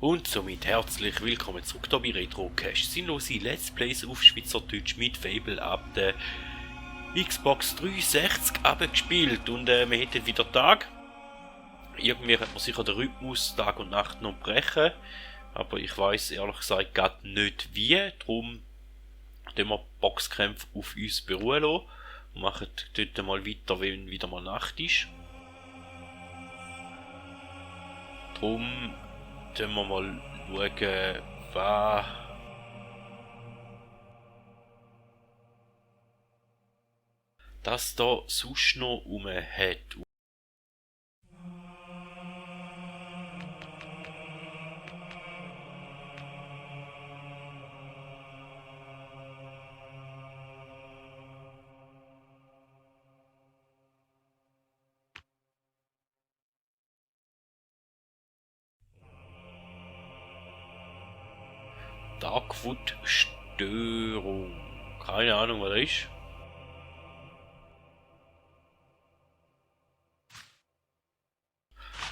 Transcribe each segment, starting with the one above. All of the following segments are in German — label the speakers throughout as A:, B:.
A: Und somit herzlich willkommen zurück hier bei Retrocast. Sinnlose Let's Plays auf Schweizerdeutsch mit Fable ab der Xbox 360 abgespielt. Und wir hätten wieder Tag. Irgendwie hat man sicher den Rhythmus Tag und Nacht noch brechen. Aber ich weiss ehrlich gesagt gerade nicht wie. Darum tun wir Boxkämpfe auf uns beruhen lassen. Und machen dort mal weiter, wenn wieder mal Nacht ist. Darum schauen wir mal schauen, was das da sonst noch rum hat. Darkwood Störung. Keine Ahnung, was das ist.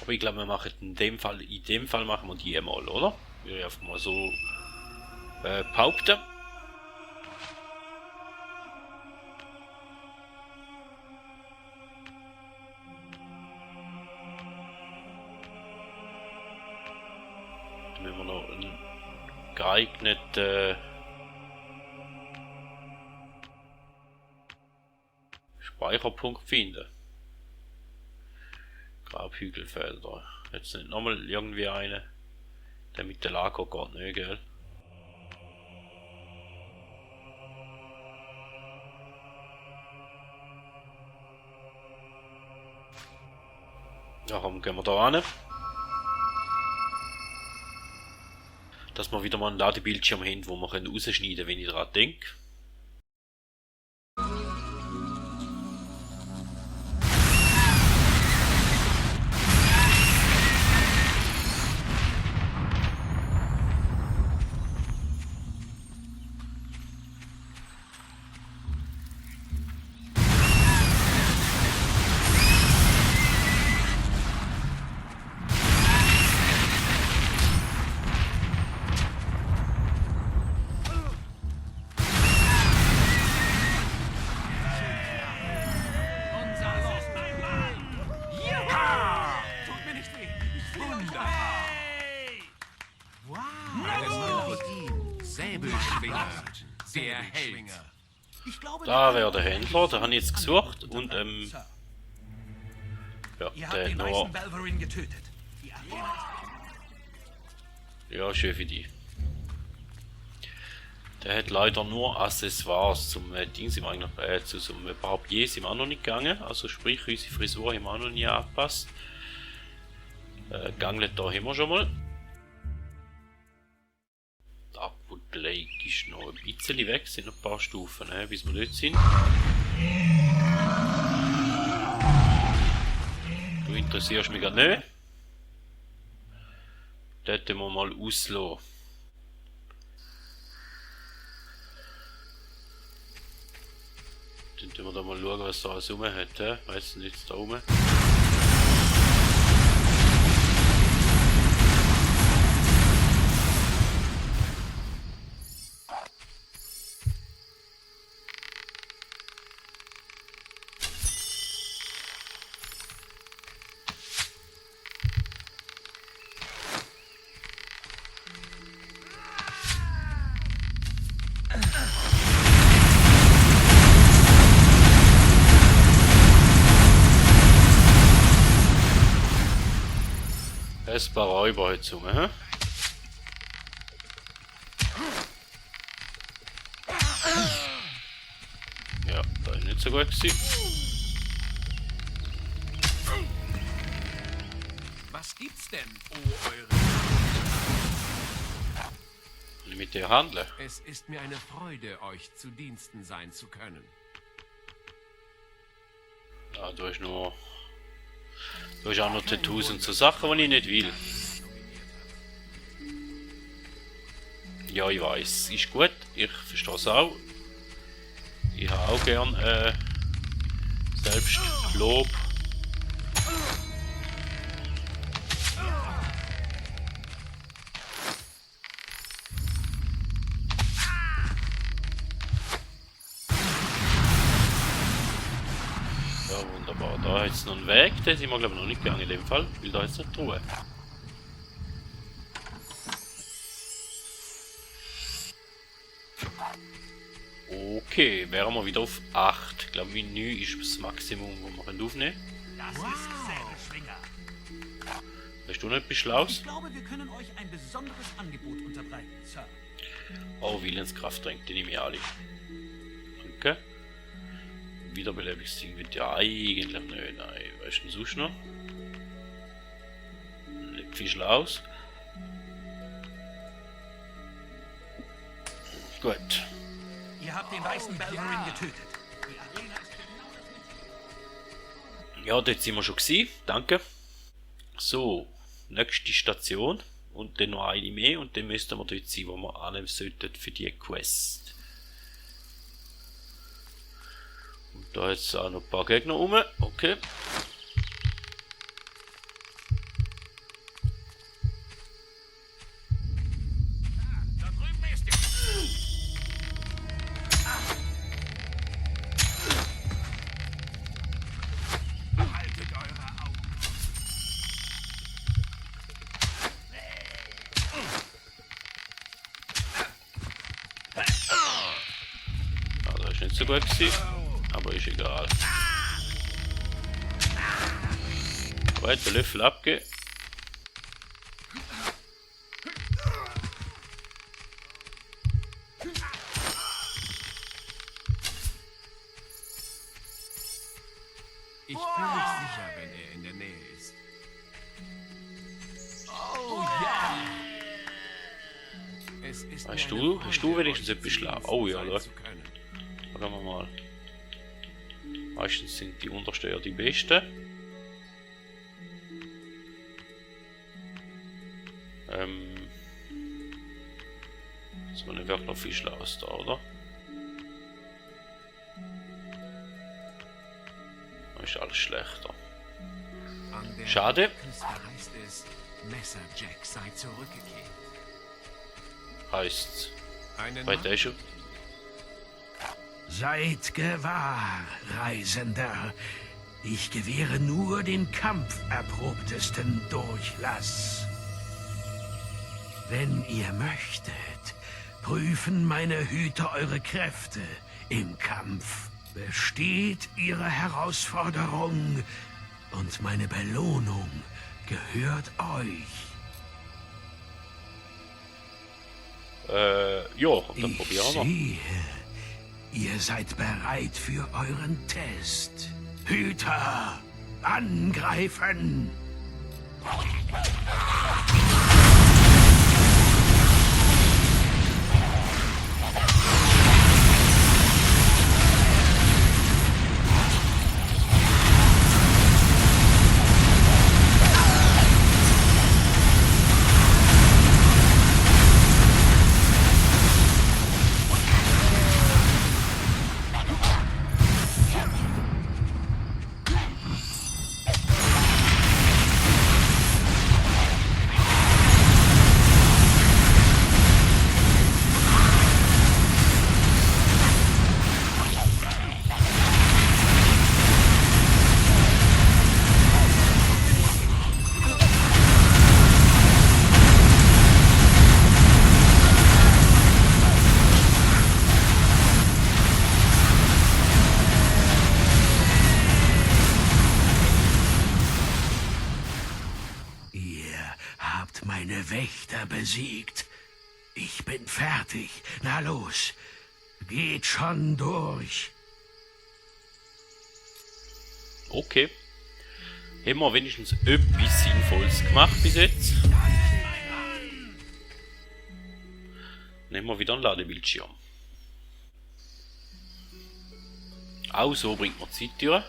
A: Aber ich glaube, wir machen in dem Fall machen wir die mal, oder? Würde ich einfach mal so behaupten. Dann müssen wir noch einen geeigneten Speicherpunkt finden. Grabhügelfelder. Jetzt nicht nochmal irgendwie eine. Der mit der Lager geht nicht, gell? Darum gehen wir da hin. Dass wir wieder mal einen Ladebildschirm haben, wo wir rausschneiden können, wenn ich daran denke.
B: Der Held.
A: Da wäre der Händler, den habe ich jetzt gesucht und ja, der hat noch... Ja, schön für die. Der hat leider nur Accessoires. Zum Ding sind wir eigentlich zu so einem Barbier sind wir auch noch nicht gegangen. Also sprich, unsere Frisur haben wir auch noch nie angepasst. Ganglet da haben wir schon mal. Der Lake ist noch ein bisschen weg, sind noch ein paar Stufen, bis wir dort sind. Du interessierst mich gerade nicht. Dort müssen wir mal auslassen. Dann tun wir da mal schauen, was da alles rum hat. Weißt du nicht, da rum. Ein paar Räuber heute rum, hä? Ja, das ist nicht so gut gewesen.
B: Was gibt's denn, oh eure?
A: Will ich mit dir handeln?
B: Es ist mir eine Freude, euch zu Diensten sein zu können.
A: Ja, du hast nur... Du hast auch noch Tattoos und so Sachen, die ich nicht will. Ja, ich weiß, ist gut, ich verstehe es auch. Ich habe auch gern Selbstlob. Da jetzt noch ein Weg, den sind wir glaube ich noch nicht gegangen in dem Fall. Ich will da jetzt nicht Ruhe. Okay, wären wir wieder auf 8. Ich glaube, wie 9 ist das Maximum, das wir aufnehmen können.
C: Das ist Säbelschwinger.
A: Hast du noch etwas Schlaues?
C: Ich glaube, wir können euch ein besonderes Angebot unterbreiten, Sir.
A: Oh, Willenskraft drängt den mir alle. Danke. Wiederbelebungsding wird ja eigentlich nicht. Nein, weißt du denn sonst noch? Nicht viel Schlaues. Gut.
C: Ihr habt den weißen Balverin getötet. Die Arena ist genau
A: Ja, dort sind wir schon gewesen. Danke. So, nächste Station. Und dann noch eine mehr. Und dann müssten wir dort sein, wo wir annehmen sollten für die Quest. Und da jetzt auch noch ein paar Gegner rum. Okay.
C: Da drüben ist er. Haltet eure Augen.
A: Ja, das ist nicht so gut gewesen. Aber ist egal. Weiter Löffel abgeben.
B: Ich bin nicht sicher, wenn er in der Nähe ist. Oh ja! Es ist
A: Hast
B: mir
A: du-
B: eine
A: hast du
B: Freude,
A: wenigstens
B: euch
A: etwas
B: zu
A: schlau?
B: Diensten
A: Oh ja,
B: sein
A: schau.
B: zu können.
A: Schauen wir mal. Meistens sind die untersten ja die besten. So eine wirklich noch viel Schlaues da, oder? Da ist alles schlechter.
B: An der
A: Schade.
B: Küste heißt es, Messerjack sei zurückgekehrt.
A: Heißt's.
B: Einen
A: Bei
B: Mann?
A: der schon.
D: Seid gewahr, Reisender. Ich gewähre nur den kampferprobtesten Durchlass. Wenn ihr möchtet, prüfen meine Hüter eure Kräfte im Kampf. Besteht ihre Herausforderung und meine Belohnung gehört euch.
A: Ja, und dann
D: Ich
A: probieren wir.
D: sehe, ihr seid bereit für euren Test. Hüter, angreifen! Meine Wächter besiegt. Ich bin fertig. Na los, geht schon durch.
A: Okay. Haben wir wenigstens etwas Sinnvolles gemacht bis jetzt. Nehmen wir wieder einen Ladebildschirm. Auch so bringt man Zeit durch.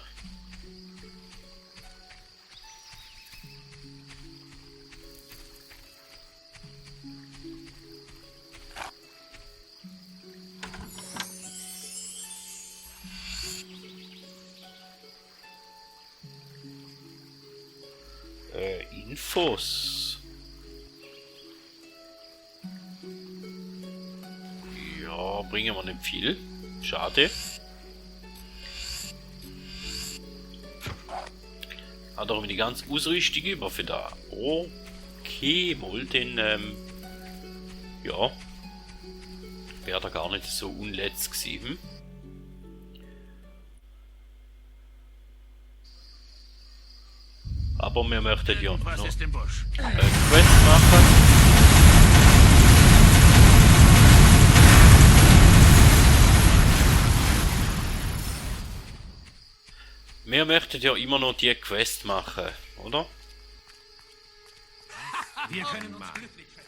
A: Infos. Ja, bringen wir nicht viel. Schade. Hat darum die ganze Ausrüstung über für da. Okay, mal den, ja. Wäre da gar nicht so unletzt gewesen. Aber wir möchten ja noch
B: Was ist im Busch?
A: Quest machen. Wir möchten ja immer noch die Quest machen, oder?
C: Wir können uns glücklich schätzen.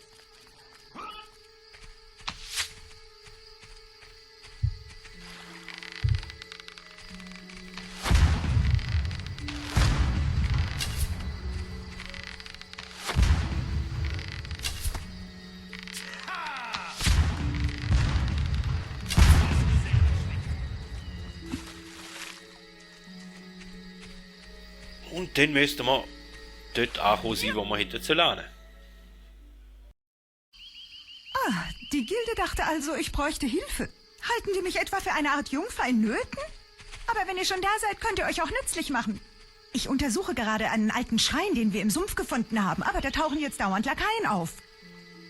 A: Und dann müssten wir dort ankommen sein, wo wir hätten zu lernen.
E: Die Gilde dachte also, ich bräuchte Hilfe. Halten die mich etwa für eine Art Jungfer in Nöten? Aber wenn ihr schon da seid, könnt ihr euch auch nützlich machen. Ich untersuche gerade einen alten Schrein, den wir im Sumpf gefunden haben, aber da tauchen jetzt dauernd Lakaien auf.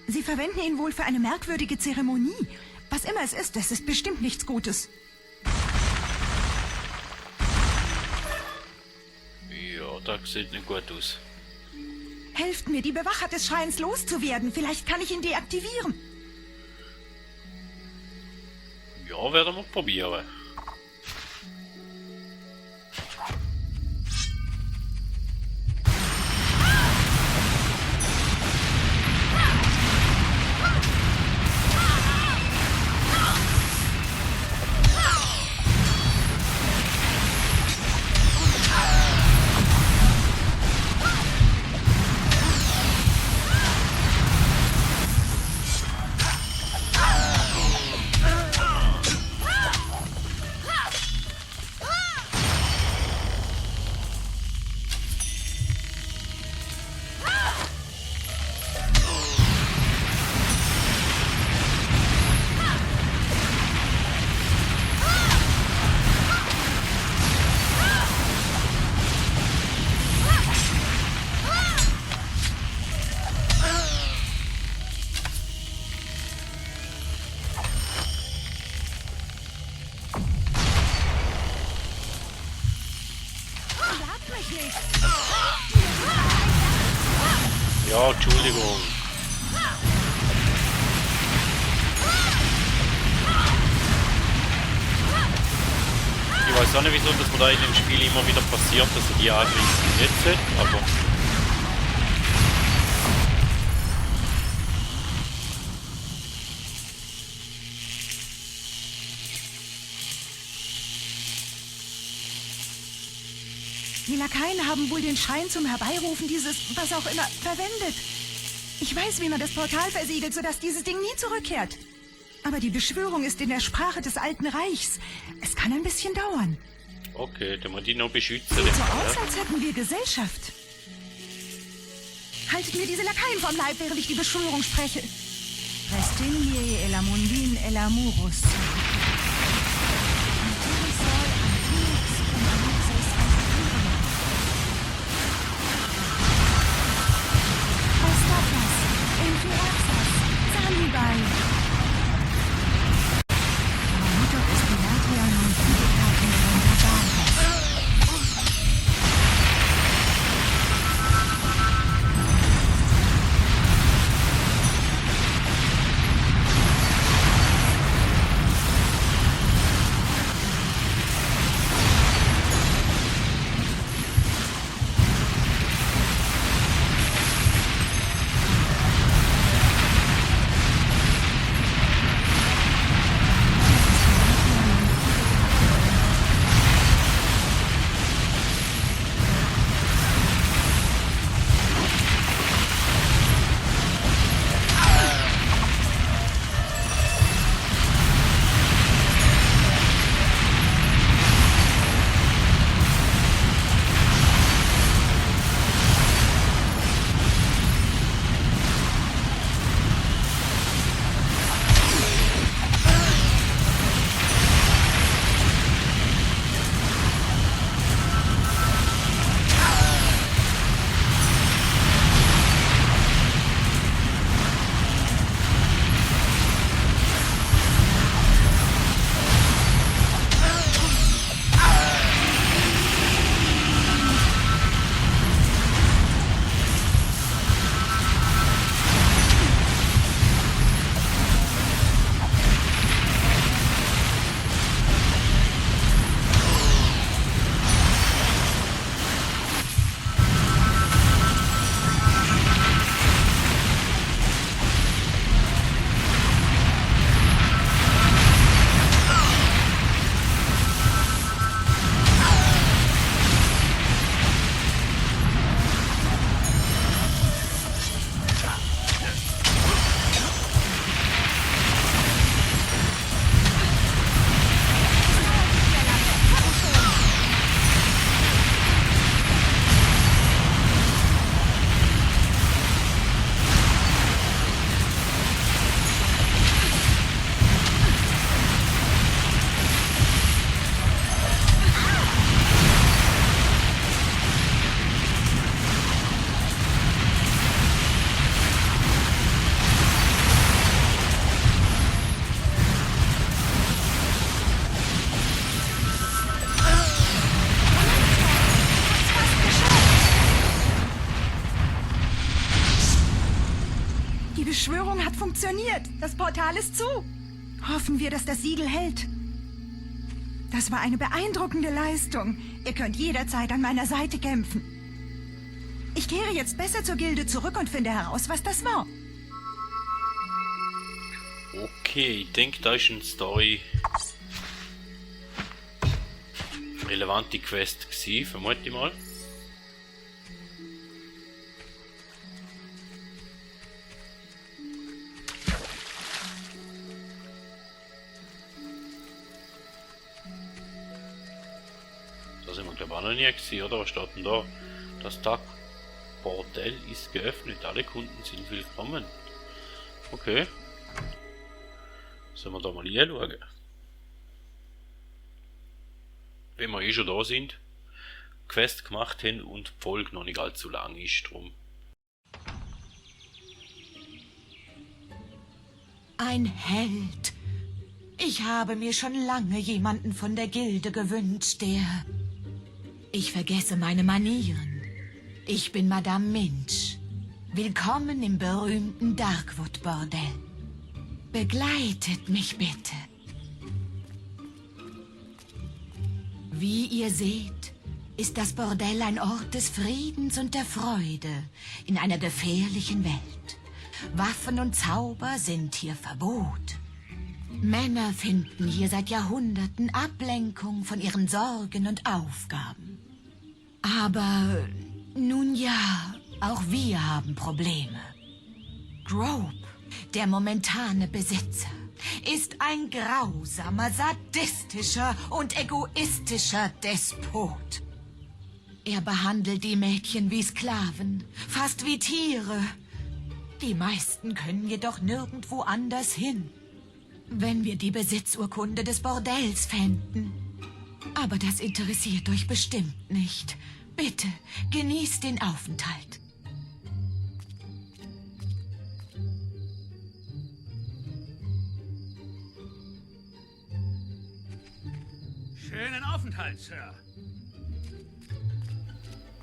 E: Sie verwenden ihn wohl für eine merkwürdige Zeremonie. Was immer es ist bestimmt nichts Gutes.
A: Ja, das sieht nicht gut aus.
E: Helft mir, die Bewacher des Schreins loszuwerden. Vielleicht kann ich ihn deaktivieren.
A: Ja, werden wir probieren. Ja, Entschuldigung. Ich weiß auch nicht, wieso dass mir da in dem Spiel immer wieder passiert, dass er die angreifen nicht sollte, aber...
E: Die Lakaien haben wohl den Schrein zum Herbeirufen dieses, was auch immer, verwendet. Ich weiß, wie man das Portal versiegelt, sodass dieses Ding nie zurückkehrt. Aber die Beschwörung ist in der Sprache des Alten Reichs. Es kann ein bisschen dauern.
A: Okay, dann muss ich noch beschützen.
E: Sieht so aus, als hätten wir Gesellschaft. Haltet mir diese Lakaien vom Leib, während ich die Beschwörung spreche. Restinlie elamundin elamurus. Beschwörung hat funktioniert. Das Portal ist zu. Hoffen wir, dass das Siegel hält. Das war eine beeindruckende Leistung. Ihr könnt jederzeit an meiner Seite kämpfen. Ich kehre jetzt besser zur Gilde zurück und finde heraus, was das war.
A: Okay, ich denke, da ist eine Story relevante Quest gewesen, vermute ich mal. Da sind wir glaube ich auch noch nie gewesen, oder? Was steht denn da? Das Bordell ist geöffnet, alle Kunden sind willkommen. Okay. Sollen wir da mal hinschauen? Wenn wir eh schon da sind, Quest gemacht haben und die Folge noch nicht allzu lang ist, drum.
F: Ein Held. Ich habe mir schon lange jemanden von der Gilde gewünscht, der... Ich vergesse meine Manieren. Ich bin Madame Minch. Willkommen im berühmten Darkwood-Bordell. Begleitet mich bitte. Wie ihr seht, ist das Bordell ein Ort des Friedens und der Freude in einer gefährlichen Welt. Waffen und Zauber sind hier Verbot. Männer finden hier seit Jahrhunderten Ablenkung von ihren Sorgen und Aufgaben. Aber nun ja, auch wir haben Probleme. Grope, der momentane Besitzer, ist ein grausamer, sadistischer und egoistischer Despot. Er behandelt die Mädchen wie Sklaven, fast wie Tiere. Die meisten können jedoch nirgendwo anders hin. Wenn wir die Besitzurkunde des Bordells fänden. Aber das interessiert euch bestimmt nicht. Bitte, genießt den Aufenthalt.
C: Schönen Aufenthalt, Sir.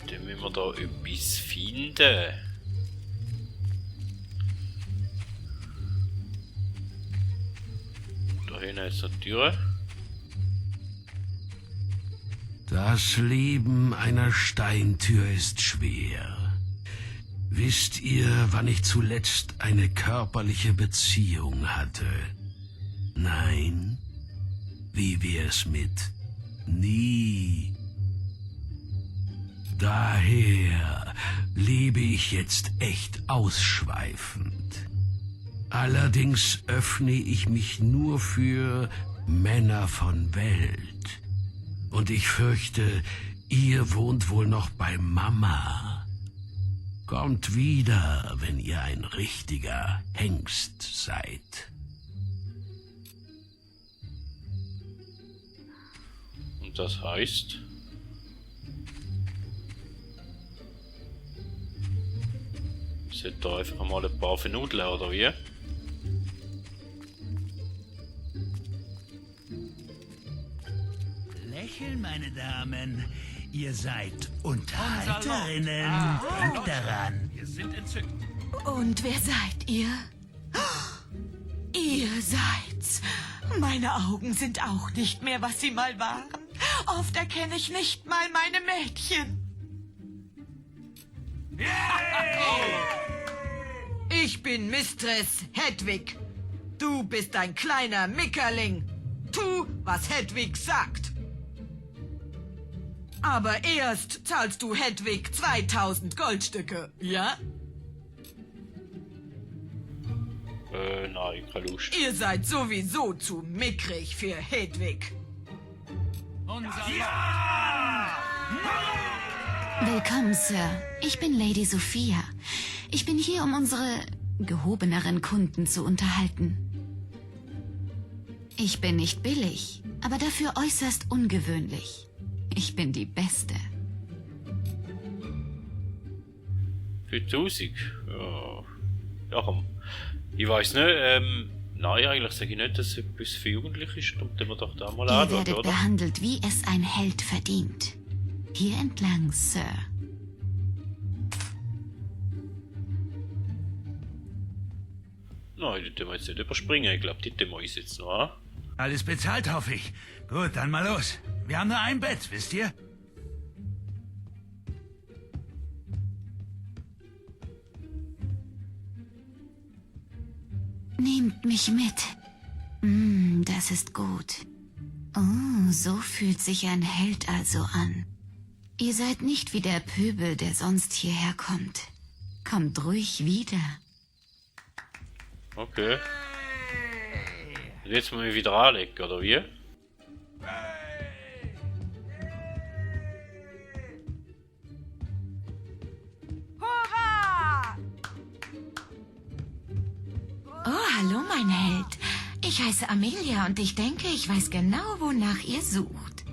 A: Dann müssen wir da etwas finden. Da hinten ist eine Tür.
D: Das Leben einer Steintür ist schwer. Wisst ihr, wann ich zuletzt eine körperliche Beziehung hatte? Nein? Wie wär's mit nie? Daher lebe ich jetzt echt ausschweifend. Allerdings öffne ich mich nur für Männer von Welt. Und ich fürchte, ihr wohnt wohl noch bei Mama. Kommt wieder, wenn ihr ein richtiger Hengst seid.
A: Und das heißt... Ich sollte da einfach mal ein paar vernudeln, oder wie?
C: Lächeln, meine Damen. Ihr seid Unterhalterinnen. Denkt daran. Wir sind entzückt.
F: Und wer seid ihr? Ihr seid's. Meine Augen sind auch nicht mehr, was sie mal waren. Oft erkenne ich nicht mal meine Mädchen. Ich bin Mistress Hedwig. Du bist ein kleiner Mickerling. Tu, was Hedwig sagt. Aber erst zahlst du Hedwig 2000 Goldstücke, ja?
A: Nein, keine Lust.
F: Ihr seid sowieso zu mickrig für Hedwig.
G: Willkommen, Sir. Ich bin Lady Sophia. Ich bin hier, um unsere gehobeneren Kunden zu unterhalten. Ich bin nicht billig, aber dafür äußerst ungewöhnlich. Ich bin die Beste.
A: 5000? Ja. Ja, komm. Ich weiß nicht, nein, eigentlich sage ich nicht, dass es etwas für Jugendliche ist. Dann wir doch da mal
G: Ihr
A: anschauen,
G: werdet
A: oder?
G: behandelt, wie es ein Held verdient. Hier entlang, Sir.
A: Nein, die tun wir jetzt nicht überspringen. Ich glaube, die tun wir uns jetzt noch an.
C: Alles bezahlt, hoffe ich. Gut, dann mal los. Wir haben nur ein Bett, wisst ihr?
G: Nehmt mich mit. Das ist gut. Oh, so fühlt sich ein Held also an. Ihr seid nicht wie der Pöbel, der sonst hierher kommt. Kommt ruhig wieder.
A: Okay. Jetzt mal wieder anlegen, oder wie?
E: Hurra!
F: Oh, hallo, mein Held. Ich heiße Amelia und ich denke, ich weiß genau, wonach ihr sucht.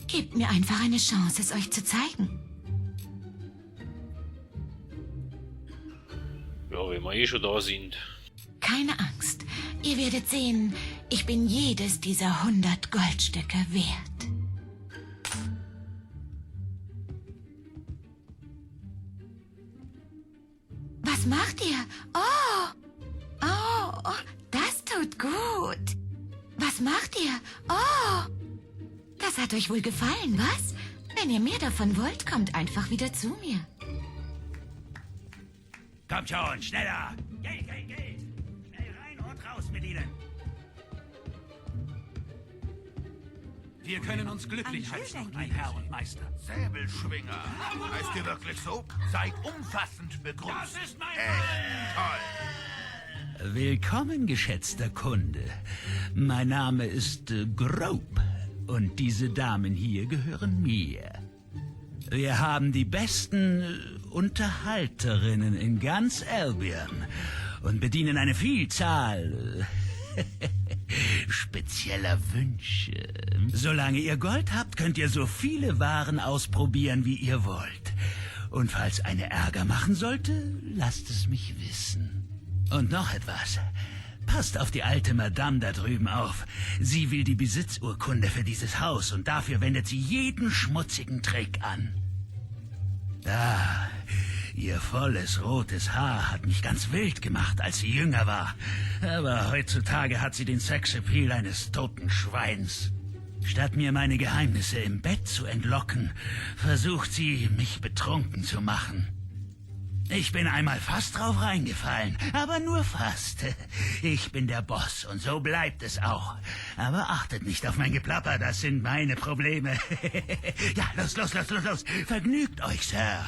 F: Gebt mir einfach eine Chance, es euch zu zeigen.
A: Ja, wenn wir eh schon da sind.
F: Keine Angst. Ihr werdet sehen, ich bin jedes dieser 100 Goldstücke wert. Was macht ihr? Oh, das tut gut. Was macht ihr? Oh, das hat euch wohl gefallen, was? Wenn ihr mehr davon wollt, kommt einfach wieder zu mir.
C: Kommt schon, schneller! Geld, Geld, Geld! Schnell rein und raus mit ihnen! Wir können uns glücklich heißen, mein Herr und Meister.
H: Säbelschwinger. Heißt ihr wirklich so? Seid umfassend begrüßt.
C: Das ist mein
H: Echt toll.
C: Willkommen, geschätzter Kunde. Mein Name ist Grope und diese Damen hier gehören mir. Wir haben die besten Unterhalterinnen in ganz Albion und bedienen eine Vielzahl spezieller Wünsche. Solange ihr Gold habt, könnt ihr so viele Waren ausprobieren, wie ihr wollt. Und falls eine Ärger machen sollte, lasst es mich wissen. Und noch etwas. Passt auf die alte Madame da drüben auf. Sie will die Besitzurkunde für dieses Haus und dafür wendet sie jeden schmutzigen Trick an. Da, ihr volles rotes Haar hat mich ganz wild gemacht, als sie jünger war. Aber heutzutage hat sie den Sexappeal eines toten Schweins. Statt mir meine Geheimnisse im Bett zu entlocken, versucht sie, mich betrunken zu machen. Ich bin einmal fast drauf reingefallen, aber nur fast. Ich bin der Boss und so bleibt es auch. Aber achtet nicht auf mein Geplapper, das sind meine Probleme. Ja, los, los, los, los, los. Vergnügt euch, Sir.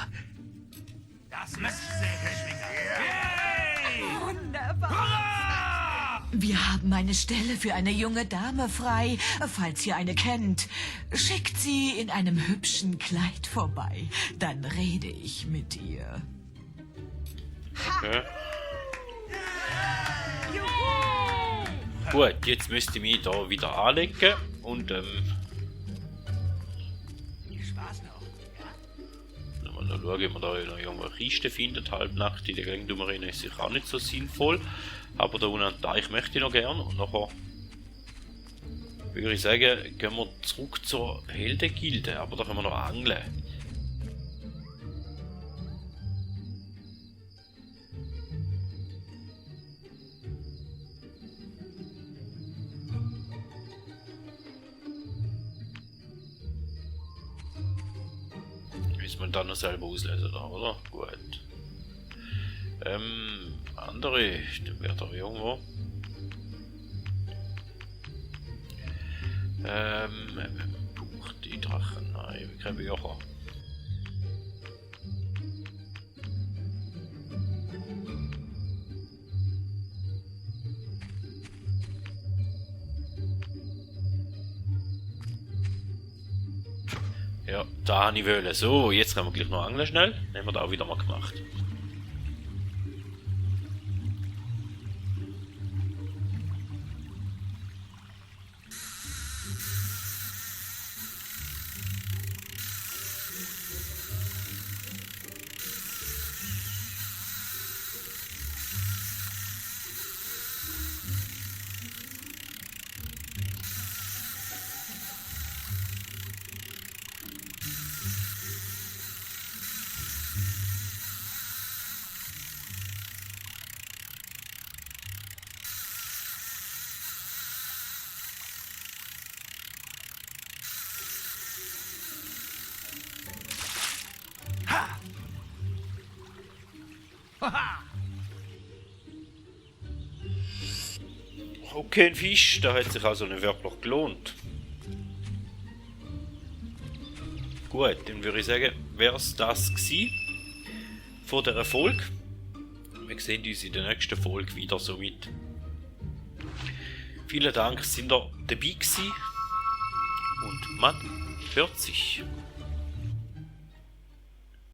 C: Das ist Säbelschwinger. Hey!
E: Wunderbar!
F: Wir haben eine Stelle für eine junge Dame frei, falls ihr eine kennt. Schickt sie in einem hübschen Kleid vorbei, dann rede ich mit ihr.
A: Okay. Gut, jetzt müsste ich mich da wieder anlegen und
C: Spaß noch.
A: mal noch schauen, ob man da noch irgendwo Kisten findet. Halbnacht in der Gegend rumrennen ist sicher auch nicht so sinnvoll. Aber da unten an den Teich möchte ich noch gern. Und nachher würde ich sagen, gehen wir zurück zur Heldengilde. Aber da können wir noch angeln. Müssen wir dann noch selber auslesen, da, oder? Gut. Andere, dann wäre da irgendwo. Buch, die Drachen, nein, keine Bücher. Ja, da habe ich wollen. So, jetzt können wir gleich noch angeln schnell. Haben wir da auch wieder mal gemacht. Okay, ein Fisch, da hat sich also nicht wirklich gelohnt. Gut, dann würde ich sagen, wäre es das gewesen von der Folge. Wir sehen uns in der nächsten Folge wieder somit. Vielen Dank, sind ihr dabei gewesen und man hört sich.